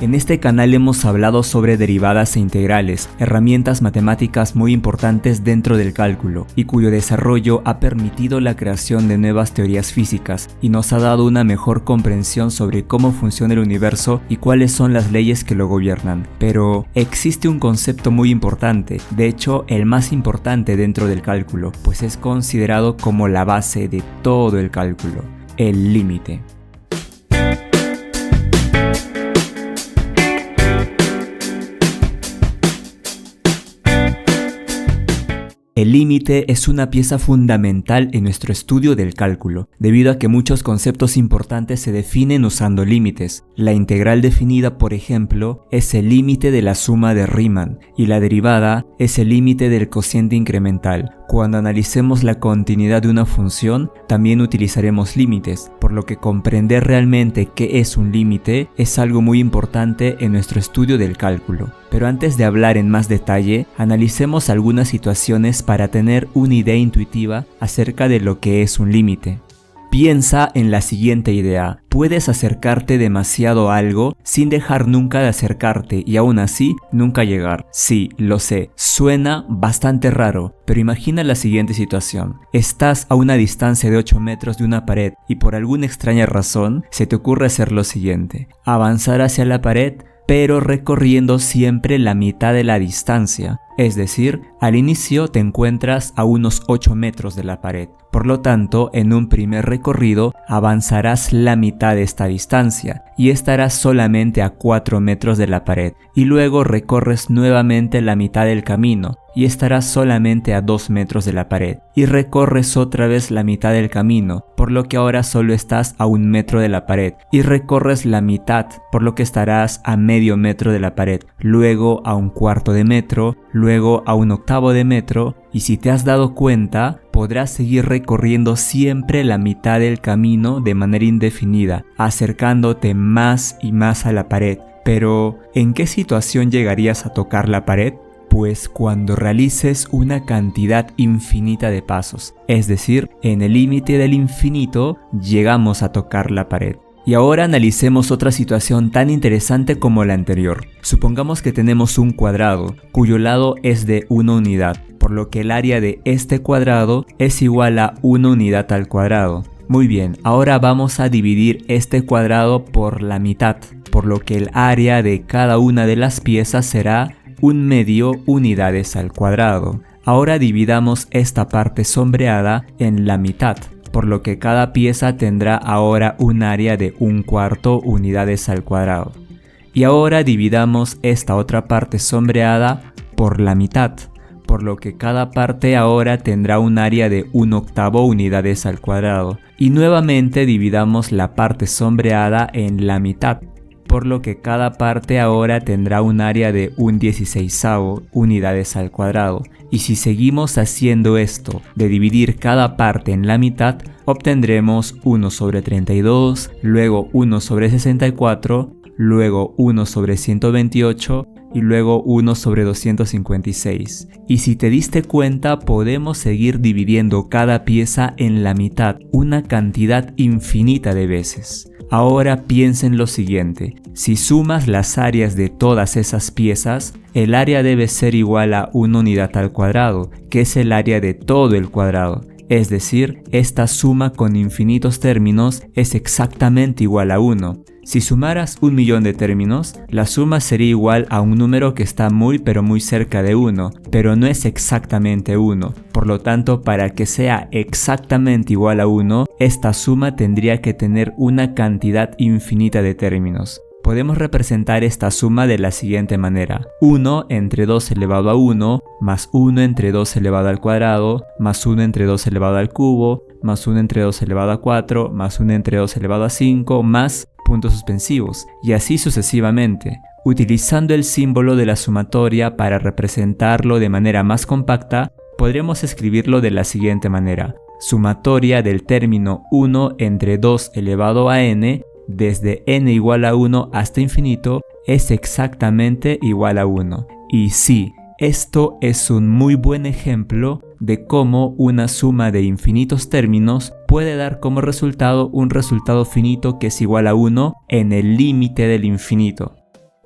En este canal hemos hablado sobre derivadas e integrales, herramientas matemáticas muy importantes dentro del cálculo y cuyo desarrollo ha permitido la creación de nuevas teorías físicas y nos ha dado una mejor comprensión sobre cómo funciona el universo y cuáles son las leyes que lo gobiernan. Pero existe un concepto muy importante, de hecho el más importante dentro del cálculo, pues es considerado como la base de todo el cálculo: el límite. El límite es una pieza fundamental en nuestro estudio del cálculo, debido a que muchos conceptos importantes se definen usando límites. La integral definida, por ejemplo, es el límite de la suma de Riemann, y la derivada es el límite del cociente incremental. Cuando analicemos la continuidad de una función, también utilizaremos límites, por lo que comprender realmente qué es un límite es algo muy importante en nuestro estudio del cálculo. Pero antes de hablar en más detalle, analicemos algunas situaciones para tener una idea intuitiva acerca de lo que es un límite. Piensa en la siguiente idea: puedes acercarte demasiado a algo sin dejar nunca de acercarte y aún así nunca llegar. Sí, lo sé, suena bastante raro, pero imagina la siguiente situación. Estás a una distancia de 8 metros de una pared y por alguna extraña razón se te ocurre hacer lo siguiente: avanzar hacia la pared, pero recorriendo siempre la mitad de la distancia. Es decir, al inicio te encuentras a unos 8 metros de la pared. Por lo tanto, en un primer recorrido avanzarás la mitad de esta distancia y estarás solamente a 4 metros de la pared. Y luego recorres nuevamente la mitad del camino y estarás solamente a 2 metros de la pared. Y recorres otra vez la mitad del camino, por lo que ahora solo estás a 1 metro de la pared. Y recorres la mitad, por lo que estarás a medio metro de la pared. Luego a 1/4 de metro, luego a 1/8 de metro, y si te has dado cuenta, podrás seguir recorriendo siempre la mitad del camino de manera indefinida, acercándote más y más a la pared. Pero, ¿en qué situación llegarías a tocar la pared? Pues cuando realices una cantidad infinita de pasos, es decir, en el límite del infinito llegamos a tocar la pared. Y ahora analicemos otra situación tan interesante como la anterior. Supongamos que tenemos un cuadrado, cuyo lado es de 1 unidad, por lo que el área de este cuadrado es igual a 1 unidad al cuadrado. Muy bien, ahora vamos a dividir este cuadrado por la mitad, por lo que el área de cada una de las piezas será 1/2 unidades al cuadrado. Ahora dividamos esta parte sombreada en la mitad, por lo que cada pieza tendrá ahora un área de 1/4 unidades al cuadrado. Y ahora dividamos esta otra parte sombreada por la mitad, por lo que cada parte ahora tendrá un área de 1/8 unidades al cuadrado. Y nuevamente dividamos la parte sombreada en la mitad, por lo que cada parte ahora tendrá un área de 1/16 unidades al cuadrado. Y si seguimos haciendo esto de dividir cada parte en la mitad, obtendremos 1/32, luego 1/64, luego 1/128 y luego 1/256. Y si te diste cuenta, podemos seguir dividiendo cada pieza en la mitad una cantidad infinita de veces. Ahora piensa en lo siguiente: si sumas las áreas de todas esas piezas, el área debe ser igual a 1 unidad al cuadrado, que es el área de todo el cuadrado. Es decir, esta suma con infinitos términos es exactamente igual a 1. Si sumaras 1.000.000 de términos, la suma sería igual a un número que está muy pero muy cerca de 1, pero no es exactamente 1. Por lo tanto, para que sea exactamente igual a 1, esta suma tendría que tener una cantidad infinita de términos. Podemos representar esta suma de la siguiente manera: 1 entre 2 elevado a 1, más 1 entre 2 elevado al cuadrado, más 1 entre 2 elevado al cubo, más 1 entre 2 elevado a 4, más 1 entre 2 elevado a 5, más puntos suspensivos, y así sucesivamente. Utilizando el símbolo de la sumatoria para representarlo de manera más compacta, podremos escribirlo de la siguiente manera: sumatoria del término 1 entre 2 elevado a n desde n igual a 1 hasta infinito es exactamente igual a 1. Y sí, esto es un muy buen ejemplo de cómo una suma de infinitos términos puede dar como resultado un resultado finito que es igual a 1 en el límite del infinito.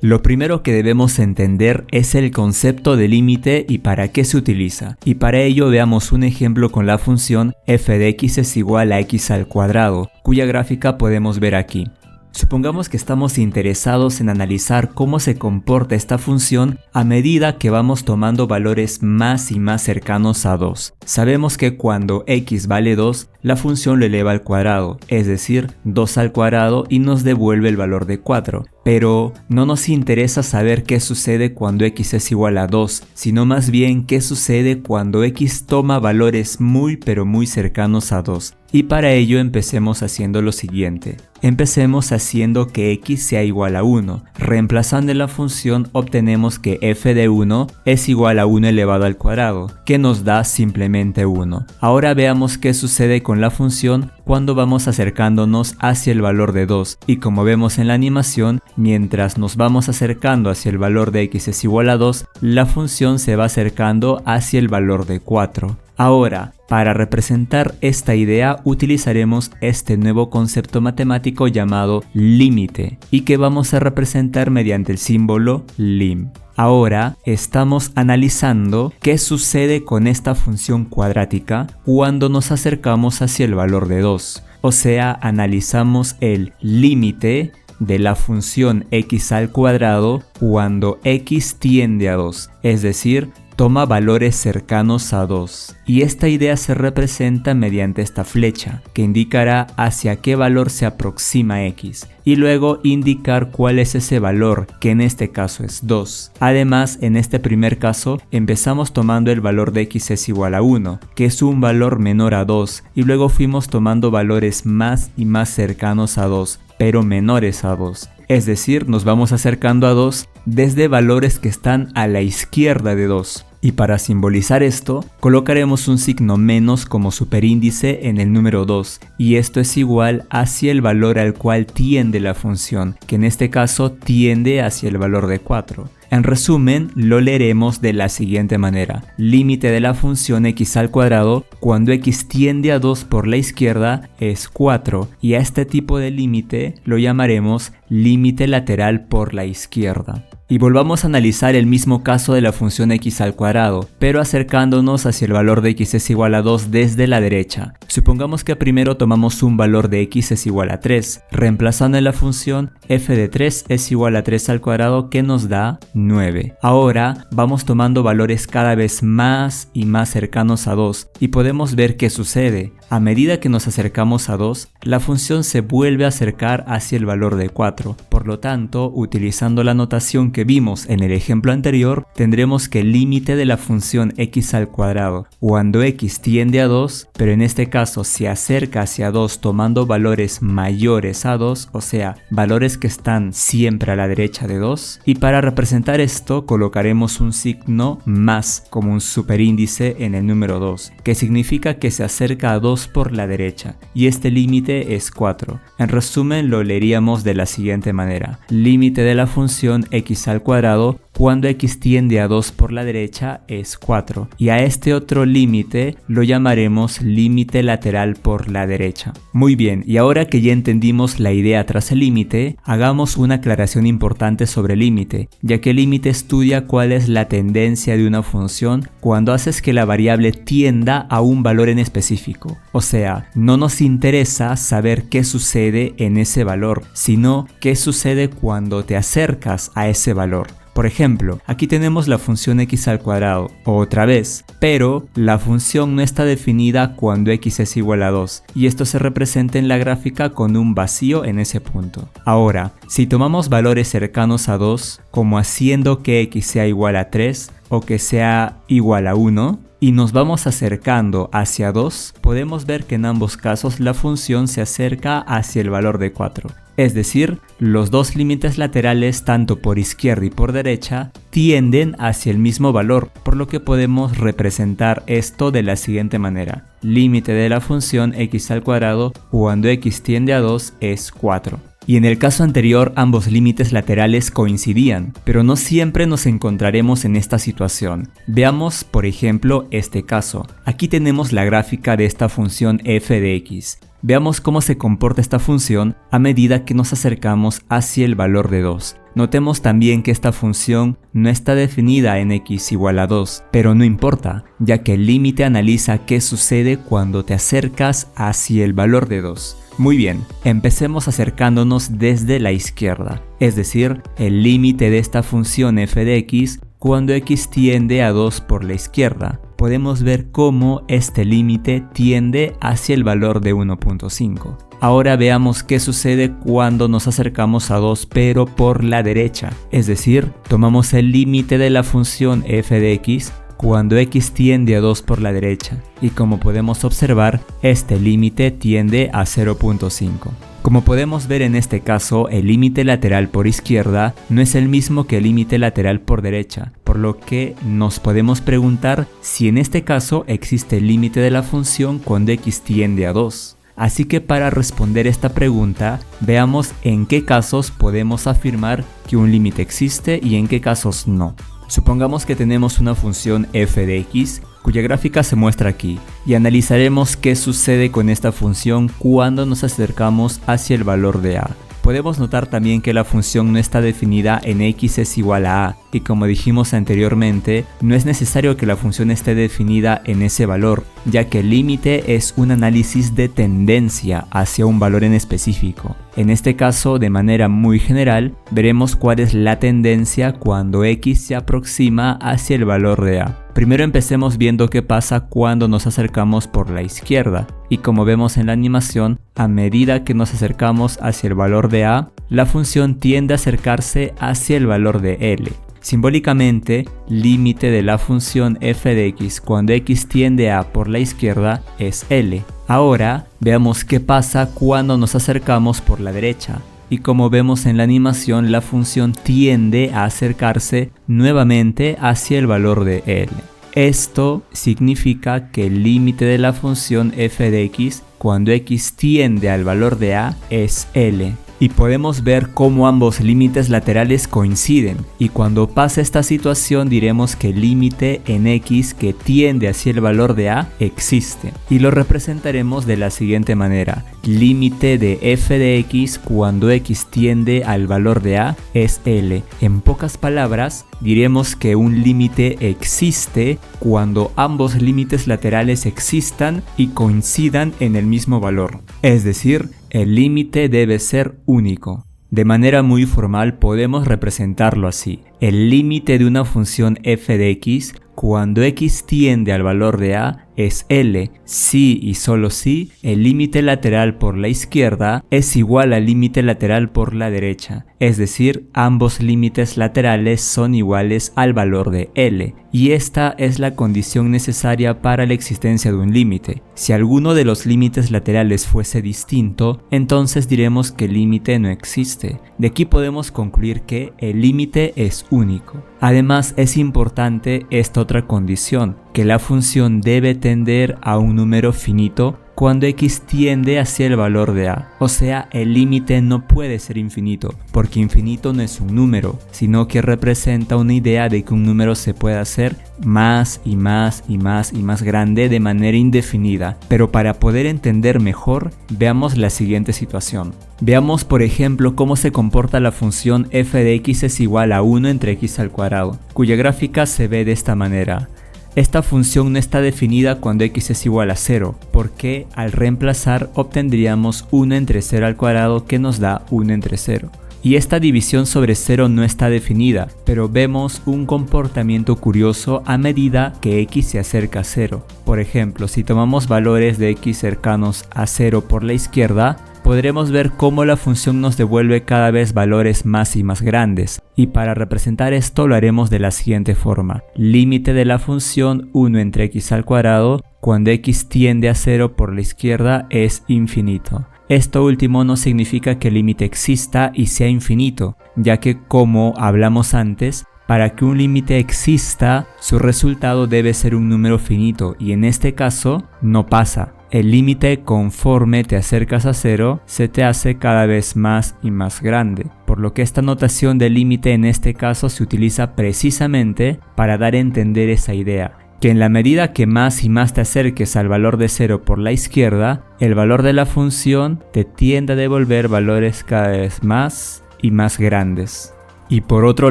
Lo primero que debemos entender es el concepto de límite y para qué se utiliza. Y para ello veamos un ejemplo con la función f de x es igual a x al cuadrado, cuya gráfica podemos ver aquí. Supongamos que estamos interesados en analizar cómo se comporta esta función a medida que vamos tomando valores más y más cercanos a 2. Sabemos que cuando x vale 2, la función lo eleva al cuadrado, es decir, 2 al cuadrado y nos devuelve el valor de 4. Pero no nos interesa saber qué sucede cuando x es igual a 2, sino más bien qué sucede cuando x toma valores muy pero muy cercanos a 2. Y para ello empecemos haciendo lo siguiente. Empecemos haciendo que x sea igual a 1. Reemplazando en la función obtenemos que f de 1 es igual a 1 elevado al cuadrado, que nos da simplemente 1. Ahora veamos qué sucede con la función cuando vamos acercándonos hacia el valor de 2. Y como vemos en la animación, mientras nos vamos acercando hacia el valor de x es igual a 2, la función se va acercando hacia el valor de 4. Ahora, para representar esta idea utilizaremos este nuevo concepto matemático llamado límite y que vamos a representar mediante el símbolo lim. Ahora estamos analizando qué sucede con esta función cuadrática cuando nos acercamos hacia el valor de 2. O sea, analizamos el límite de la función x al cuadrado cuando x tiende a 2, es decir, toma valores cercanos a 2. Y esta idea se representa mediante esta flecha, que indicará hacia qué valor se aproxima x, y luego indicar cuál es ese valor, que en este caso es 2. Además, en este primer caso, empezamos tomando el valor de x es igual a 1, que es un valor menor a 2, y luego fuimos tomando valores más y más cercanos a 2, pero menores a 2. Es decir, nos vamos acercando a 2 desde valores que están a la izquierda de 2. Y para simbolizar esto, colocaremos un signo menos como superíndice en el número 2, y esto es igual hacia el valor al cual tiende la función, que en este caso tiende hacia el valor de 4. En resumen, lo leeremos de la siguiente manera. Límite de la función x al cuadrado cuando x tiende a 2 por la izquierda es 4, y a este tipo de límite lo llamaremos límite lateral por la izquierda. Y volvamos a analizar el mismo caso de la función x al cuadrado, pero acercándonos hacia el valor de x es igual a 2 desde la derecha. Supongamos que primero tomamos un valor de x es igual a 3, reemplazando en la función f de 3 es igual a 3 al cuadrado, que nos da 9. Ahora vamos tomando valores cada vez más y más cercanos a 2 y podemos ver qué sucede. A medida que nos acercamos a 2, la función se vuelve a acercar hacia el valor de 4. Por lo tanto, utilizando la notación que vimos en el ejemplo anterior, tendremos que el límite de la función x al cuadrado cuando x tiende a 2, pero en este caso se acerca hacia 2 tomando valores mayores a 2, o sea, valores que están siempre a la derecha de 2. Y para representar esto colocaremos un signo más como un superíndice en el número 2, que significa que se acerca a 2 por la derecha, y este límite es 4. En resumen, lo leeríamos de la siguiente manera. Límite de la función x al cuadrado cuando x tiende a 2 por la derecha es 4, y a este otro límite lo llamaremos límite lateral por la derecha. Muy bien, y ahora que ya entendimos la idea tras el límite, hagamos una aclaración importante sobre el límite, ya que el límite estudia cuál es la tendencia de una función cuando haces que la variable tienda a un valor en específico. O sea, no nos interesa saber qué sucede en ese valor, sino qué sucede cuando te acercas a ese valor. Por ejemplo, aquí tenemos la función x al cuadrado, otra vez, pero la función no está definida cuando x es igual a 2, y esto se representa en la gráfica con un vacío en ese punto. Ahora, si tomamos valores cercanos a 2, como haciendo que x sea igual a 3 o que sea igual a 1, y nos vamos acercando hacia 2, podemos ver que en ambos casos la función se acerca hacia el valor de 4. Es decir, los dos límites laterales, tanto por izquierda y por derecha, tienden hacia el mismo valor, por lo que podemos representar esto de la siguiente manera. Límite de la función x al cuadrado cuando x tiende a 2 es 4. Y en el caso anterior ambos límites laterales coincidían, pero no siempre nos encontraremos en esta situación. Veamos por ejemplo este caso. Aquí tenemos la gráfica de esta función f de x. Veamos cómo se comporta esta función a medida que nos acercamos hacia el valor de 2. Notemos también que esta función no está definida en x igual a 2, pero no importa, ya que el límite analiza qué sucede cuando te acercas hacia el valor de 2. Muy bien, empecemos acercándonos desde la izquierda, es decir, el límite de esta función f de x cuando x tiende a 2 por la izquierda. Podemos ver cómo este límite tiende hacia el valor de 1.5. Ahora veamos qué sucede cuando nos acercamos a 2 pero por la derecha, es decir, tomamos el límite de la función f de x cuando x tiende a 2 por la derecha, y como podemos observar, este límite tiende a 0.5. Como podemos ver en este caso, el límite lateral por izquierda no es el mismo que el límite lateral por derecha, por lo que nos podemos preguntar si en este caso existe el límite de la función cuando x tiende a 2. Así que para responder esta pregunta, veamos en qué casos podemos afirmar que un límite existe y en qué casos no. Supongamos que tenemos una función f de x, cuya gráfica se muestra aquí, y analizaremos qué sucede con esta función cuando nos acercamos hacia el valor de a. Podemos notar también que la función no está definida en x es igual a a, y como dijimos anteriormente, no es necesario que la función esté definida en ese valor, ya que el límite es un análisis de tendencia hacia un valor en específico. En este caso, de manera muy general, veremos cuál es la tendencia cuando x se aproxima hacia el valor de a. Primero empecemos viendo qué pasa cuando nos acercamos por la izquierda, y como vemos en la animación, a medida que nos acercamos hacia el valor de a, la función tiende a acercarse hacia el valor de l. Simbólicamente, límite de la función f de x cuando x tiende a por la izquierda es l. Ahora, veamos qué pasa cuando nos acercamos por la derecha. Y como vemos en la animación, la función tiende a acercarse nuevamente hacia el valor de l. Esto significa que el límite de la función f de x cuando x tiende al valor de a es l. Y podemos ver cómo ambos límites laterales coinciden, y cuando pasa esta situación diremos que el límite en x que tiende hacia el valor de a existe, y lo representaremos de la siguiente manera: límite de f de x cuando x tiende al valor de a es l. En pocas palabras, diremos que un límite existe cuando ambos límites laterales existan y coincidan en el mismo valor, es decir, el límite debe ser único. De manera muy formal podemos representarlo así: el límite de una función f de x cuando x tiende al valor de a es l, si y solo si el límite lateral por la izquierda es igual al límite lateral por la derecha, es decir, ambos límites laterales son iguales al valor de l, y esta es la condición necesaria para la existencia de un límite. Si alguno de los límites laterales fuese distinto, entonces diremos que el límite no existe. De aquí podemos concluir que el límite es único. Además, es importante esta otra condición, que la función debe tender a un número finito cuando x tiende hacia el valor de a. O sea, el límite no puede ser infinito, porque infinito no es un número, sino que representa una idea de que un número se puede hacer más y más y más y más grande de manera indefinida. Pero para poder entender mejor, veamos la siguiente situación. Veamos por ejemplo cómo se comporta la función f de x es igual a 1 entre x al cuadrado, cuya gráfica se ve de esta manera. Esta función no está definida cuando x es igual a 0, porque al reemplazar obtendríamos 1 entre 0 al cuadrado que nos da 1 entre 0. Y esta división sobre 0 no está definida, pero vemos un comportamiento curioso a medida que x se acerca a 0. Por ejemplo, si tomamos valores de x cercanos a 0 por la izquierda, podremos ver cómo la función nos devuelve cada vez valores más y más grandes. Y para representar esto lo haremos de la siguiente forma: límite de la función 1 entre x al cuadrado cuando x tiende a 0 por la izquierda es infinito. Esto último no significa que el límite exista y sea infinito, ya que como hablamos antes, para que un límite exista, su resultado debe ser un número finito, y en este caso no pasa. El límite, conforme te acercas a 0, se te hace cada vez más y más grande, por lo que esta notación de límite en este caso se utiliza precisamente para dar a entender esa idea, que en la medida que más y más te acerques al valor de 0 por la izquierda, el valor de la función te tiende a devolver valores cada vez más y más grandes. Y por otro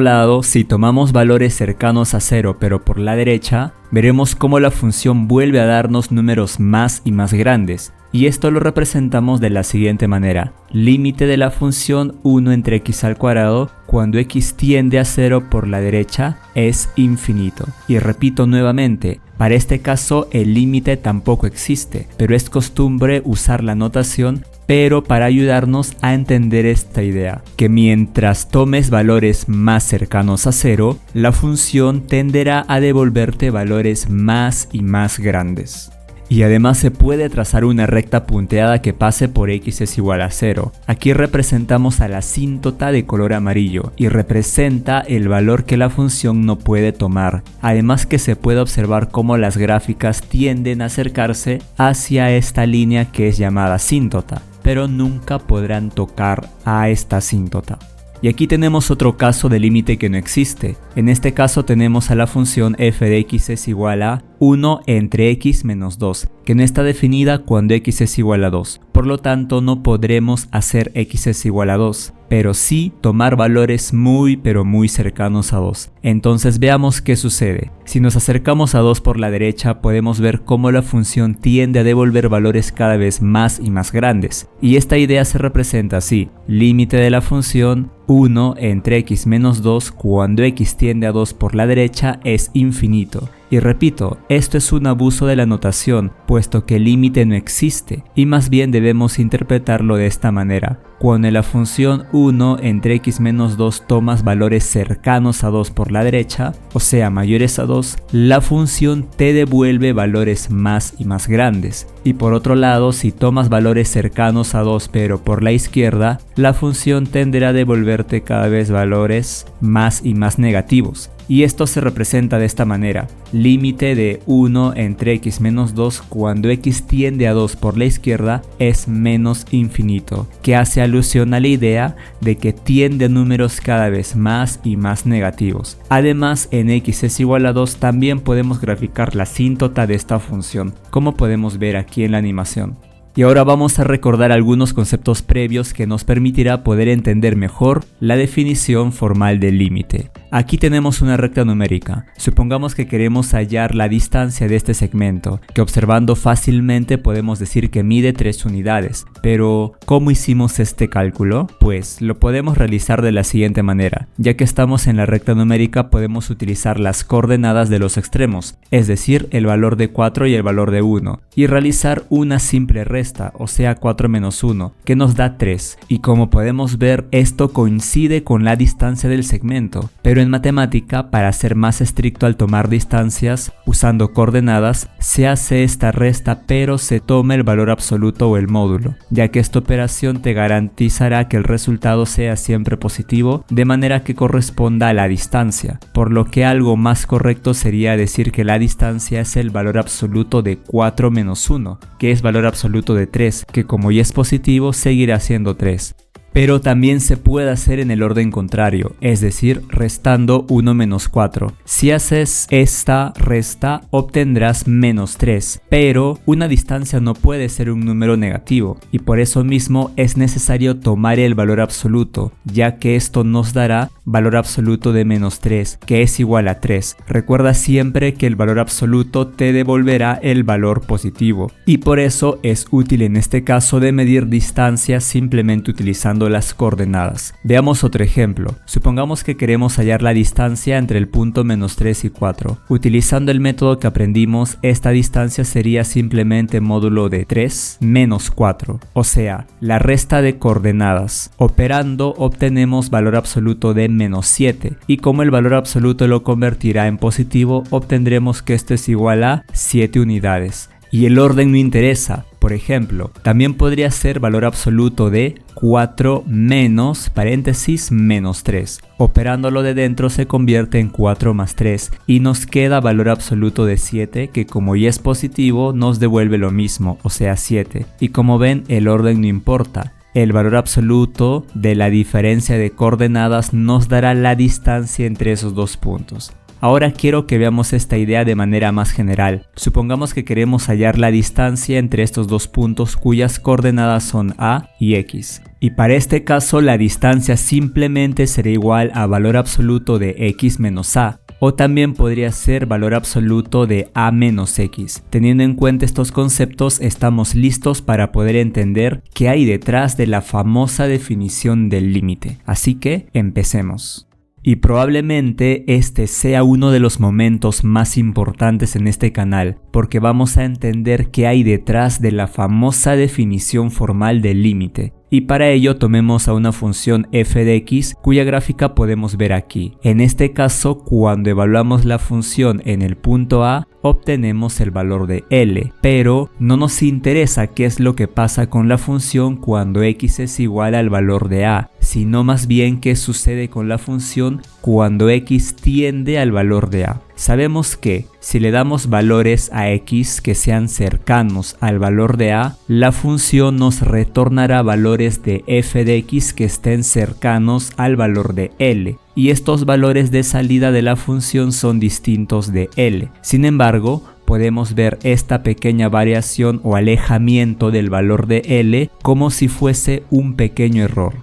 lado, si tomamos valores cercanos a 0 pero por la derecha, veremos cómo la función vuelve a darnos números más y más grandes. Y esto lo representamos de la siguiente manera. Límite de la función 1 entre x al cuadrado cuando x tiende a 0 por la derecha es infinito. Y repito nuevamente, para este caso el límite tampoco existe, pero es costumbre usar la notación pero para ayudarnos a entender esta idea, que mientras tomes valores más cercanos a 0, la función tenderá a devolverte valores más y más grandes. Y además se puede trazar una recta punteada que pase por x es igual a 0. Aquí representamos a la asíntota de color amarillo y representa el valor que la función no puede tomar. Además que se puede observar cómo las gráficas tienden a acercarse hacia esta línea que es llamada asíntota, pero nunca podrán tocar a esta asíntota. Y aquí tenemos otro caso de límite que no existe. En este caso tenemos a la función f de x es igual a 1 entre x menos 2, que no está definida cuando x es igual a 2. Por lo tanto, no podremos hacer x es igual a 2, pero sí tomar valores muy pero muy cercanos a 2. Entonces veamos qué sucede. Si nos acercamos a 2 por la derecha, podemos ver cómo la función tiende a devolver valores cada vez más y más grandes. Y esta idea se representa así. Límite de la función 1 entre x menos 2 cuando x tiende a 2 por la derecha es infinito. Y repito, esto es un abuso de la notación, puesto que el límite no existe, y más bien debemos interpretarlo de esta manera. Cuando en la función 1 entre x menos 2 tomas valores cercanos a 2 por la derecha, o sea mayores a 2, la función te devuelve valores más y más grandes. Y por otro lado, si tomas valores cercanos a 2 pero por la izquierda, la función tenderá a devolverte cada vez valores más y más negativos. Y esto se representa de esta manera. Límite de 1 entre x menos 2 cuando x tiende a 2 por la izquierda es menos infinito, que hace alusión a la idea de que tiende a números cada vez más y más negativos. Además, en x es igual a 2 también podemos graficar la asíntota de esta función, como podemos ver aquí en la animación. Y ahora vamos a recordar algunos conceptos previos que nos permitirá poder entender mejor la definición formal del límite. Aquí tenemos una recta numérica. Supongamos que queremos hallar la distancia de este segmento, que observando fácilmente podemos decir que mide 3 unidades. Pero, ¿cómo hicimos este cálculo? Pues lo podemos realizar de la siguiente manera. Ya que estamos en la recta numérica, podemos utilizar las coordenadas de los extremos, es decir, el valor de 4 y el valor de 1, y realizar una simple resta, o sea 4 menos 1, que nos da 3. Y como podemos ver, esto coincide con la distancia del segmento, pero en matemática, para ser más estricto al tomar distancias usando coordenadas, se hace esta resta pero se toma el valor absoluto o el módulo, ya que esta operación te garantizará que el resultado sea siempre positivo, de manera que corresponda a la distancia, por lo que algo más correcto sería decir que la distancia es el valor absoluto de 4 menos 1, que es valor absoluto de 3, que como ya es positivo seguirá siendo 3. Pero también se puede hacer en el orden contrario, es decir, restando 1 menos 4. Si haces esta resta, obtendrás menos 3, pero una distancia no puede ser un número negativo, y por eso mismo es necesario tomar el valor absoluto, ya que esto nos dará valor absoluto de menos 3, que es igual a 3. Recuerda siempre que el valor absoluto te devolverá el valor positivo, y por eso es útil en este caso de medir distancias simplemente utilizando las coordenadas. Veamos otro ejemplo. Supongamos que queremos hallar la distancia entre el punto menos 3 y 4. Utilizando el método que aprendimos, esta distancia sería simplemente módulo de 3 menos 4, o sea, la resta de coordenadas. Operando obtenemos valor absoluto de menos 7, y como el valor absoluto lo convertirá en positivo, obtendremos que esto es igual a 7 unidades. Y el orden no interesa. Por ejemplo, también podría ser valor absoluto de 4 menos, paréntesis, menos 3. Operándolo de dentro se convierte en 4 más 3 y nos queda valor absoluto de 7, que como ya es positivo nos devuelve lo mismo, o sea 7. Y como ven, el orden no importa. El valor absoluto de la diferencia de coordenadas nos dará la distancia entre esos dos puntos. Ahora quiero que veamos esta idea de manera más general. Supongamos que queremos hallar la distancia entre estos dos puntos cuyas coordenadas son A y X. Y para este caso la distancia simplemente será igual a valor absoluto de X menos A. O también podría ser valor absoluto de A menos X. Teniendo en cuenta estos conceptos, estamos listos para poder entender qué hay detrás de la famosa definición del límite. Así que empecemos. Y probablemente este sea uno de los momentos más importantes en este canal, porque vamos a entender qué hay detrás de la famosa definición formal del límite. Y para ello tomemos a una función f de x cuya gráfica podemos ver aquí. En este caso, cuando evaluamos la función en el punto A, obtenemos el valor de L, pero no nos interesa qué es lo que pasa con la función cuando x es igual al valor de A, sino más bien qué sucede con la función cuando x tiende al valor de A. Sabemos que si le damos valores a x que sean cercanos al valor de A, la función nos retornará valores de f de x que estén cercanos al valor de L. Y estos valores de salida de la función son distintos de L. Sin embargo, podemos ver esta pequeña variación o alejamiento del valor de L como si fuese un pequeño error.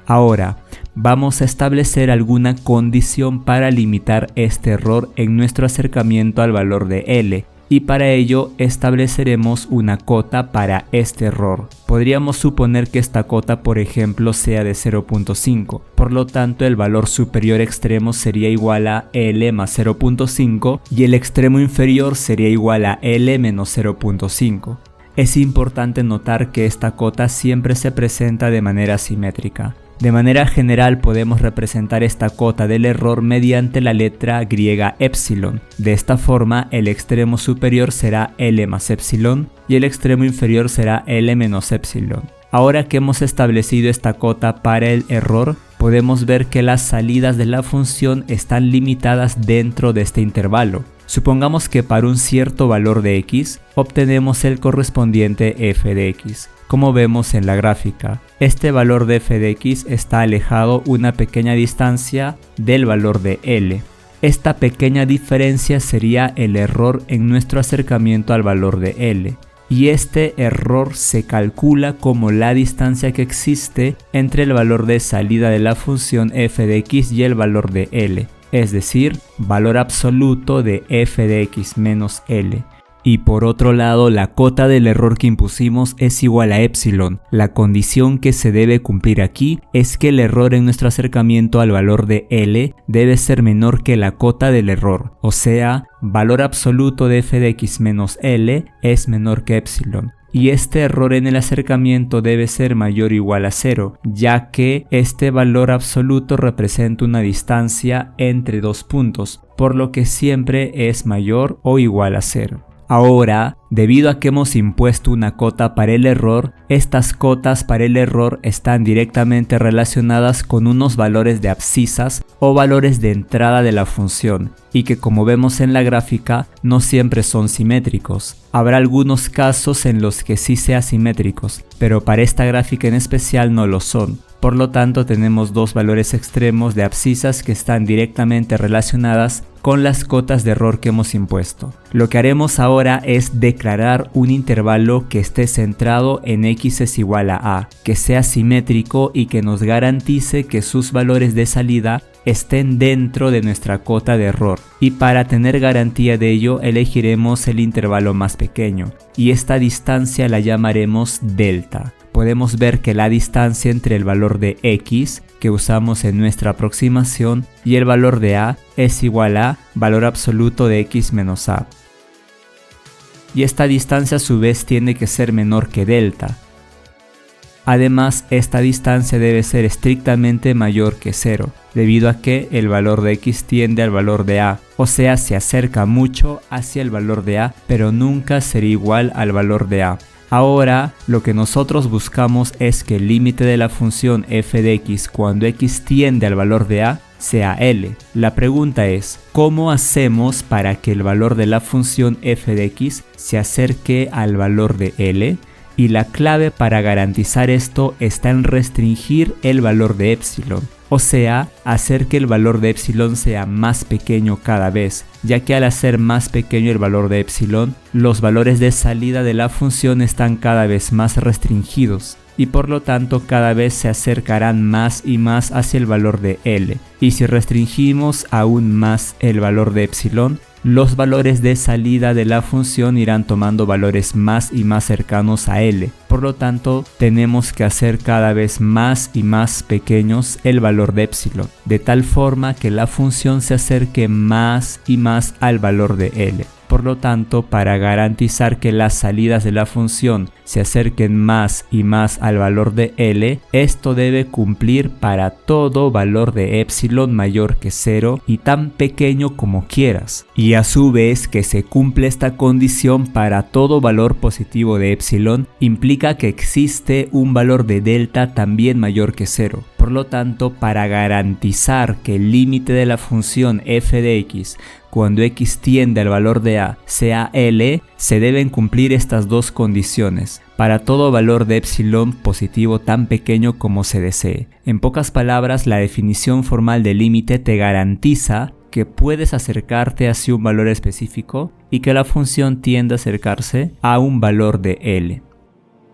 Ahora, vamos a establecer alguna condición para limitar este error en nuestro acercamiento al valor de L. Y para ello estableceremos una cota para este error. Podríamos suponer que esta cota, por ejemplo, sea de 0.5. Por lo tanto, el valor superior extremo sería igual a L más 0.5 y el extremo inferior sería igual a L menos 0.5. Es importante notar que esta cota siempre se presenta de manera simétrica. De manera general podemos representar esta cota del error mediante la letra griega epsilon. De esta forma el extremo superior será L más epsilon y el extremo inferior será L menos epsilon. Ahora que hemos establecido esta cota para el error, podemos ver que las salidas de la función están limitadas dentro de este intervalo. Supongamos que para un cierto valor de x obtenemos el correspondiente f de x. Como vemos en la gráfica, este valor de f de x está alejado una pequeña distancia del valor de L. Esta pequeña diferencia sería el error en nuestro acercamiento al valor de L. Y este error se calcula como la distancia que existe entre el valor de salida de la función f de x y el valor de L. Es decir, valor absoluto de f de x menos L. Y por otro lado, la cota del error que impusimos es igual a epsilon. La condición que se debe cumplir aquí es que el error en nuestro acercamiento al valor de L debe ser menor que la cota del error. O sea, valor absoluto de f de x menos L es menor que epsilon. Y este error en el acercamiento debe ser mayor o igual a 0, ya que este valor absoluto representa una distancia entre dos puntos, por lo que siempre es mayor o igual a 0. Ahora, debido a que hemos impuesto una cota para el error, estas cotas para el error están directamente relacionadas con unos valores de abscisas o valores de entrada de la función, y que como vemos en la gráfica, no siempre son simétricos. Habrá algunos casos en los que sí sean simétricos, pero para esta gráfica en especial no lo son. Por lo tanto, tenemos dos valores extremos de abscisas que están directamente relacionadas con las cotas de error que hemos impuesto. Lo que haremos ahora es declarar un intervalo que esté centrado en x es igual a, que sea simétrico y que nos garantice que sus valores de salida estén dentro de nuestra cota de error. Y para tener garantía de ello, elegiremos el intervalo más pequeño, y esta distancia la llamaremos delta. Podemos ver que la distancia entre el valor de x que usamos en nuestra aproximación y el valor de a es igual a valor absoluto de x menos a. Y esta distancia a su vez tiene que ser menor que delta. Además, esta distancia debe ser estrictamente mayor que 0, debido a que el valor de x tiende al valor de a, o sea, se acerca mucho hacia el valor de a, pero nunca será igual al valor de a. Ahora, lo que nosotros buscamos es que el límite de la función f de x cuando x tiende al valor de a sea L. La pregunta es, ¿cómo hacemos para que el valor de la función f de x se acerque al valor de L? Y la clave para garantizar esto está en restringir el valor de epsilon. o sea, hacer que el valor de epsilon sea más pequeño cada vez, ya que al hacer más pequeño el valor de epsilon, los valores de salida de la función están cada vez más restringidos, y por lo tanto cada vez se acercarán más y más hacia el valor de L. Y si restringimos aún más el valor de epsilon, los valores de salida de la función irán tomando valores más y más cercanos a L. Por lo tanto, tenemos que hacer cada vez más y más pequeños el valor de epsilon, de tal forma que la función se acerque más y más al valor de L. Por lo tanto, para garantizar que las salidas de la función se acerquen más y más al valor de L, esto debe cumplir para todo valor de epsilon mayor que 0 y tan pequeño como quieras. Y a su vez, que se cumple esta condición para todo valor positivo de epsilon, implica que existe un valor de delta también mayor que 0. Por lo tanto, para garantizar que el límite de la función f de x cuando x tiende al valor de a sea L, se deben cumplir estas dos condiciones, para todo valor de epsilon positivo tan pequeño como se desee. En pocas palabras, la definición formal de límite te garantiza que puedes acercarte hacia un valor específico y que la función tiende a acercarse a un valor de L.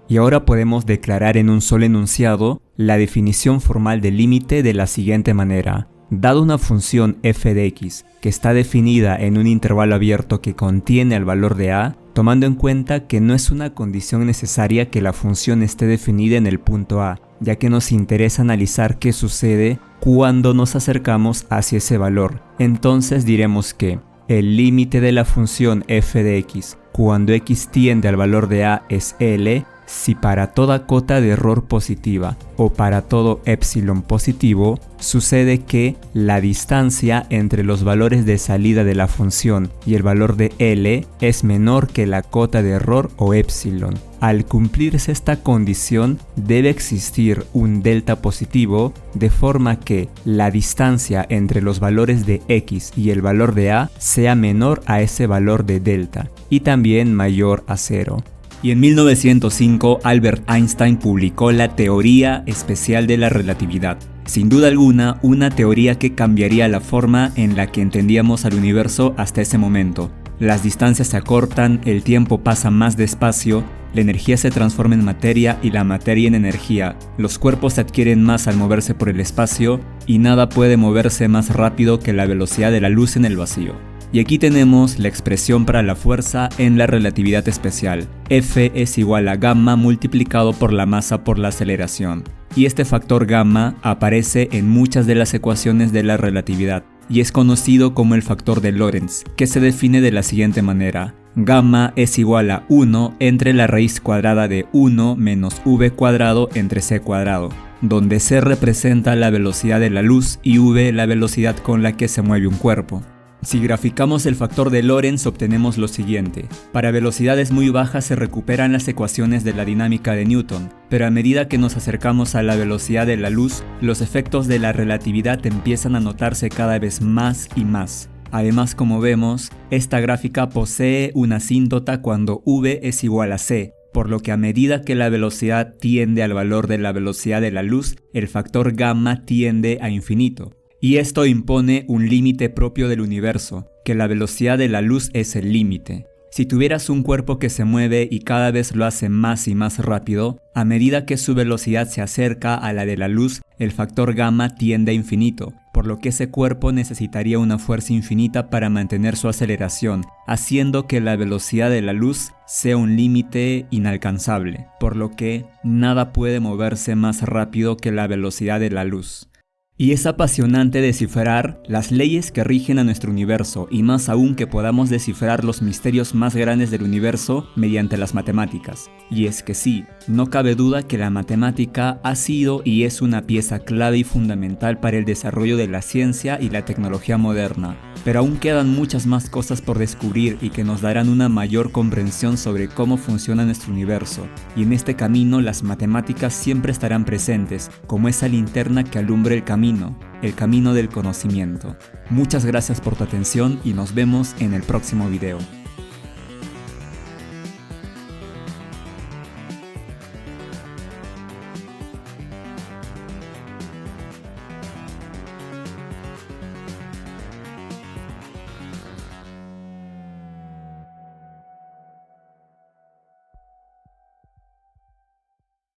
Y ahora podemos declarar en un solo enunciado la definición formal de límite de la siguiente manera. Dado una función f de x que está definida en un intervalo abierto que contiene al valor de a, tomando en cuenta que no es una condición necesaria que la función esté definida en el punto a, ya que nos interesa analizar qué sucede cuando nos acercamos hacia ese valor. Entonces diremos que el límite de la función f de x cuando x tiende al valor de a es L, si para toda cota de error positiva o para todo epsilon positivo sucede que la distancia entre los valores de salida de la función y el valor de L es menor que la cota de error o epsilon. Al cumplirse esta condición debe existir un delta positivo de forma que la distancia entre los valores de x y el valor de a sea menor a ese valor de delta y también mayor a 0. Y en 1905 Albert Einstein publicó la teoría especial de la relatividad. Sin duda alguna, una teoría que cambiaría la forma en la que entendíamos al universo hasta ese momento. Las distancias se acortan, el tiempo pasa más despacio, la energía se transforma en materia y la materia en energía. Los cuerpos se adquieren más al moverse por el espacio y nada puede moverse más rápido que la velocidad de la luz en el vacío. Y aquí tenemos la expresión para la fuerza en la relatividad especial. F es igual a gamma multiplicado por la masa por la aceleración. Y este factor gamma aparece en muchas de las ecuaciones de la relatividad y es conocido como el factor de Lorentz, que se define de la siguiente manera. Gamma es igual a 1 entre la raíz cuadrada de 1 menos v cuadrado entre c cuadrado, donde c representa la velocidad de la luz y v la velocidad con la que se mueve un cuerpo. Si graficamos el factor de Lorentz obtenemos lo siguiente. Para velocidades muy bajas se recuperan las ecuaciones de la dinámica de Newton, pero a medida que nos acercamos a la velocidad de la luz, los efectos de la relatividad empiezan a notarse cada vez más y más. Además, como vemos, esta gráfica posee una asíntota cuando v es igual a c, por lo que a medida que la velocidad tiende al valor de la velocidad de la luz, el factor gamma tiende a infinito. Y esto impone un límite propio del universo, que la velocidad de la luz es el límite. Si tuvieras un cuerpo que se mueve y cada vez lo hace más y más rápido, a medida que su velocidad se acerca a la de la luz, el factor gamma tiende a infinito, por lo que ese cuerpo necesitaría una fuerza infinita para mantener su aceleración, haciendo que la velocidad de la luz sea un límite inalcanzable, por lo que nada puede moverse más rápido que la velocidad de la luz. Y es apasionante descifrar las leyes que rigen a nuestro universo y más aún que podamos descifrar los misterios más grandes del universo mediante las matemáticas. Y es que sí, no cabe duda que la matemática ha sido y es una pieza clave y fundamental para el desarrollo de la ciencia y la tecnología moderna. Pero aún quedan muchas más cosas por descubrir y que nos darán una mayor comprensión sobre cómo funciona nuestro universo. Y en este camino las matemáticas siempre estarán presentes, como esa linterna que alumbra el camino del conocimiento. Muchas gracias por tu atención y nos vemos en el próximo video.